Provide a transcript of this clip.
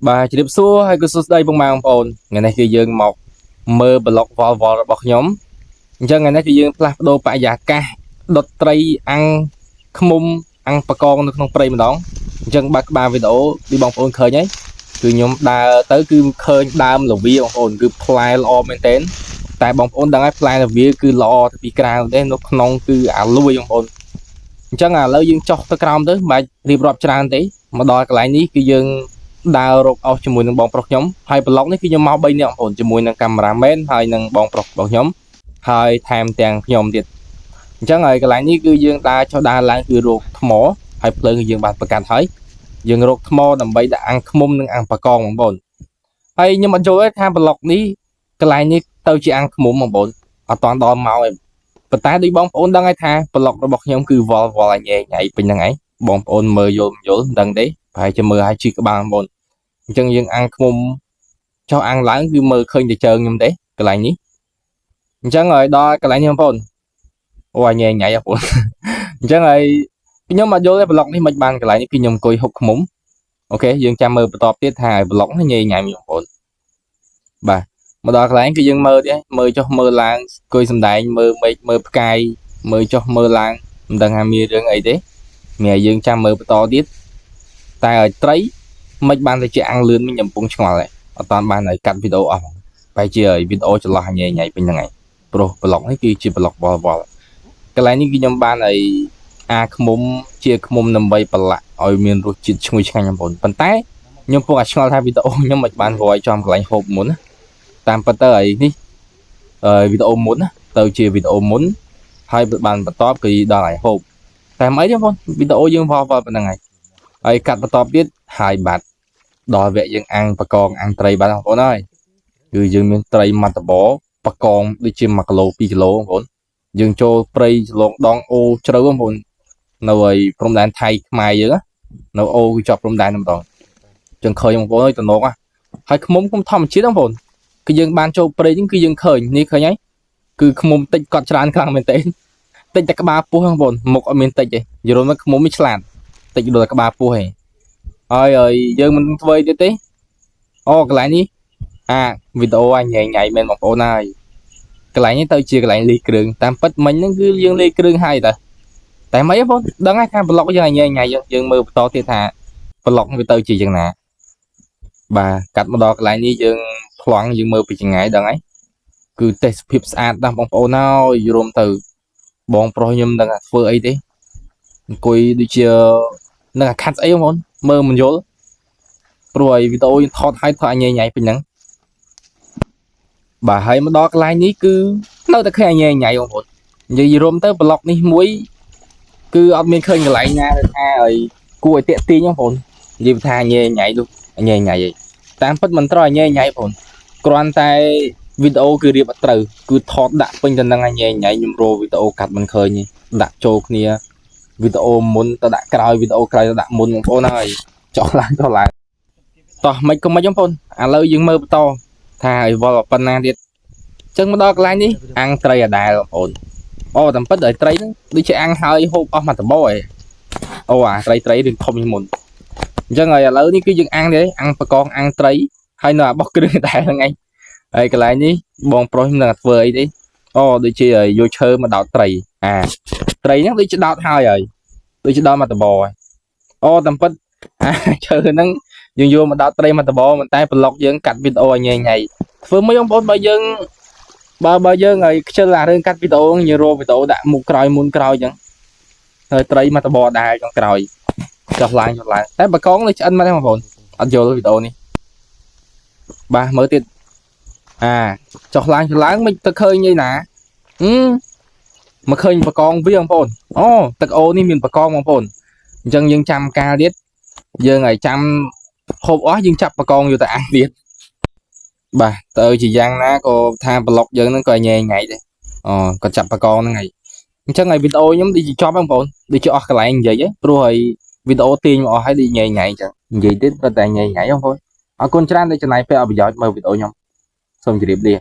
Bà chỉ điệp xua hay cứ xua đây bông mang ổn ngày nayคือយើងមកមើល blog វល់វល់របស់ខ្ញុំអញ្ចឹងថ្ងៃនេះគឺយើងផ្លាស់ប្ដូរបរិយាកាសដុតត្រីអាំងឃ្មុំអាំងបកងនៅក្នុងព្រៃម្ដងអញ្ចឹងបើកក្បាលវីដេអូពីបងប្អូនឃើញហើយគឺខ្ញុំដើរទៅគឺឃើញដើមលវាបងប្អូនគឺផ្លែល្អមែនទែនតែបងប្អូនដឹងហើយផ្លែលវាគឺល្អទៅពីក្រៅទេនៅក្នុងគឺអាលួយបងប្អូនអញ្ចឹងឥឡូវយើងចុះទៅក្រោមទៅមិនបាច់រៀបរាប់ច្រើនទេមកដល់កន្លែងនេះគឺយើងដើររកអស់ជាមួយនឹងបងប្រុសខ្ញុំហើយប្លុកនេះគឺខ្ញុំមក3នាក់បងប្អូនជាមួយនឹងកាមេរ៉ាមែនហើយនឹងបងប្រុសរបស់ខ្ញុំហើយថែមទាំងខ្ញុំទៀតអញ្ចឹងហើយកន្លែងនេះគឺយើងដើរចុះដើរឡើងគឺរកថ្មហើយភ្លើងគឺយើងបានប្រកាសហើយយើងរកថ្មដើម្បីដាក់អាំងឃ្មុំនិងអាំងបកងបងប្អូនហើយខ្ញុំអត់យល់ទេថាប្លុកនេះកន្លែងនេះទៅជាអាំងឃ្មុំបងប្អូនអត់តាន់ដល់មកទេប៉ុន្តែដូចបងប្អូនដឹងហើយថាប្លុករបស់ខ្ញុំគឺវល់វល់ញ៉ៃញ៉ៃពេញហ្នឹងឯងបងប្អូនមើលយល់មិនយល់មិនដឹងទេប្រហែលជាមើលឲ្យជិះក្បាលបងប្អូនអញ្ចឹងយើងអាំងឃ្មុំចុះអាំងឡើងគឺមើលឃើញតែជើងខ្ញុំទេកន្លែងនេះអញ្ចឹងហើយដល់កន្លែងនេះបងប្អូនអូញ៉ៃញ៉ៃបងប្អូនអញ្ចឹងហើយខ្ញុំអត់យល់ទេប្លុកនេះមិនបានកន្លែងនេះគឺខ្ញុំអង្គុយហូបឃ្មុំអូខេយើងចាំមើលបន្តទៀតថាប្លុកនេះញ៉ៃញ៉ៃបងប្អូនបាទមកដល់កន្លែងគឺយើងមើលទៀតមើលចុះមើលឡើងអង្គុយសំដែងមើលមេឃមើលផ្កាយមើលចុះមើលឡើងមិនដឹងថាមានរឿងអីទេមានយើងចាំមើលបន្តទៀតតែឲ្យត្រីមិនបានទៅជាអាំងលឿនមិញខ្ញុំកំពុងឆ្ងល់ហើយអត់តាន់បានឲ្យកាត់វីដេអូអស់បែរជាវីដេអូចន្លោះញ៉ៃញ៉ៃពេញហ្នឹងឯងព្រោះប្លុកនេះគឺជាប្លុកវល់វល់កន្លែងនេះគឺខ្ញុំបានឲ្យអាឃ្មុំជាឃ្មុំដើម្បីប្រឡាក់ឲ្យមានរសជាតិឈ្ងុយឆ្ងាញ់បងប្អូនប៉ុន្តែខ្ញុំពុកឲ្យឆ្ងល់ថាវីដេអូខ្ញុំមិនបានរយចំកន្លែងហូបមុនណាតាមពិតទៅឲ្យនេះវីដេអូមុនណាទៅជាវីដេអូមុនហើយបានបន្តគឺដល់ឲ្យហូបតែមិនអីទេបងប្អូនវីដេអូយើងវល់វល់ប៉ុណ្្នឹងហើយកាត់បន្តទៀតហើយបាត់ដល់វគ្គយើងអាំងបកងអាំងត្រីបាទបងប្អូនហើយគឺយើងមានត្រីម៉ាត់តបបកងដូចជា1គីឡូ2គីឡូបងប្អូនយើងចូលព្រៃឆ្លងដងអូជ្រៅបងប្អូននៅឯព្រំដែនថៃខ្មែរយើងនៅអូគឺជាប់ព្រំដែនតែម្ដងចឹងឃើញបងប្អូនអើយតំណងហើយឃ្មុំធម្មជាតិបងប្អូនគឺយើងបានចូលព្រៃហ្នឹងគឺយើងឃើញនេះឃើញហើយគឺឃ្មុំតិចកត់ច្រើនខ្លាំងមែនតើតិចតែក្បាលពោះបងប្អូនមុខអត់មានតិចទេយល់មកឃ្មុំមិនឆ្លាតតិចដូចក្បាលពោះឯងហើយយើងមិនធ្វើទៀតទេអូកន្លែងនេះវីដេអូអញញ៉ៃញ៉ៃមែនបងប្អូនហើយកន្លែងនេះទៅជាកន្លែងលេខគ្រឿងតាមពិតមិញហ្នឹងគឺយើងលេខគ្រឿងហើយតែមិនបងប្អូនដឹងហើយថាប្លុកយើងញ៉ៃញ៉ៃយើងមើលបន្តទៀតថាប្លុកវាទៅជាយ៉ាងណាបាទកាត់មកដល់កន្លែងនេះយើងប្លង់យើងមើលពីចង្ងាយដឹងហើយគឺទេសភាពស្អាតណាស់បងប្អូនហើយរួមទៅបងប្រុសខ្ញុំដឹងថាធ្វើអីទេអង្គុយដូចជានឹងអាខាត់ស្អីបងប្អូនមើលមិនយល់ព្រោះឲ្យវីដេអូយើងថតឲ្យថតញ៉ៃញ៉ៃពេញហ្នឹងបាទហើយមកដល់កន្លែងនេះគឺនៅតែឃើញញ៉ៃញ៉ៃបងប្អូននិយាយរួមទៅប្លុកនេះមួយគឺអត់មានឃើញកន្លែងណាថាឲ្យគួរឲ្យតាក់ទាញបងប្អូននិយាយថាញ៉ៃញ៉ៃនោះញ៉ៃញ៉ៃឯងតាមពិតមិនត្រូវញ៉ៃញ៉ៃបងប្អូនគ្រាន់តែវីដេអូគឺរៀបអត់ត្រូវគឺថតដាក់ពេញទៅនឹងញ៉ៃញ៉ៃខ្ញុំរកវីដេអូកាត់មិនឃើញដាក់ចូលគ្នាវីដេអូមុនទៅដាក់ក្រោយវីដេអូក្រោយទៅដាក់មុនបងប្អូនហើយចោះឡើងតោះមិនក៏មិនបងប្អូនឥឡូវយើងមើលបន្តថាឲ្យវល់ប៉ុណ្ណាទៀតអញ្ចឹងមកដល់កន្លែងនេះអាំងត្រីអាដែលបងប្អូនអូតាមពិតឲ្យត្រីហ្នឹងដូចជាអាំងហើយហូបអស់មួយតបឯងអូអាត្រីរឿងធំជាងមុនអញ្ចឹងហើយឥឡូវនេះគឺយើងអាំងទេអាំងបកងអាំងត្រីហើយនៅអាបោះគ្រឿងដែលហ្នឹងឯងហើយកន្លែងនេះបងប្រុសខ្ញុំនឹងធ្វើអីទេអូដូចជាយកឈើមកដោតត្រីត្រីហ្នឹងដូចជាដោតហើយដូចជាដោតមួយតបហើយអូតាមពិតឈើហ្នឹងយើងយកមកដោតត្រីមួយតបប៉ុន្តែប្លុកយើងកាត់វីដេអូឲ្យញ៉ៃញ៉ៃធ្វើមិនបងប្អូនបើយើងឲ្យខ្ជិលអារឿងកាត់វីដេអូយើងរកវីដេអូដាក់មុខក្រោយមុនក្រោយអញ្ចឹងហើយត្រីមួយតបដែរចុងក្រោយចុះឡើងតែបកងនេះឆ្អិនមែនទេបងប្អូនអត់យល់វីដេអូនេះបាទមើលទៀតចុះឡើងមិនទៅឃើញអីណាមកឃើញបកងវាបងប្អូនអូទឹកអូនេះមានបកងបងប្អូនអញ្ចឹងយើងចាំកាលទៀតយើងឲ្យចាំហូបអស់យើងចាប់បកងយកទៅអាំងទៀតបាទទៅជាយ៉ាងណាក៏ថាប្លុកយើងហ្នឹងក៏ញ៉ៃញ៉ៃដែរក៏ចាប់បកងហ្នឹងហើយអញ្ចឹងឲ្យវីដេអូខ្ញុំដូចជាចប់បងប្អូនដូចជាអស់កន្លែងនិយាយព្រោះឲ្យវីដេអូទាញមកអស់ហើយដូចញ៉ៃញ៉ៃអញ្ចឹងនិយាយទៀតតែញ៉ៃញ៉ៃបងប្អូនអរគុណច្រើនដែលចំណាយពេលអរប្រយោជន៍មើលវីដេអូខ្ញុំសូមជម្រាបលា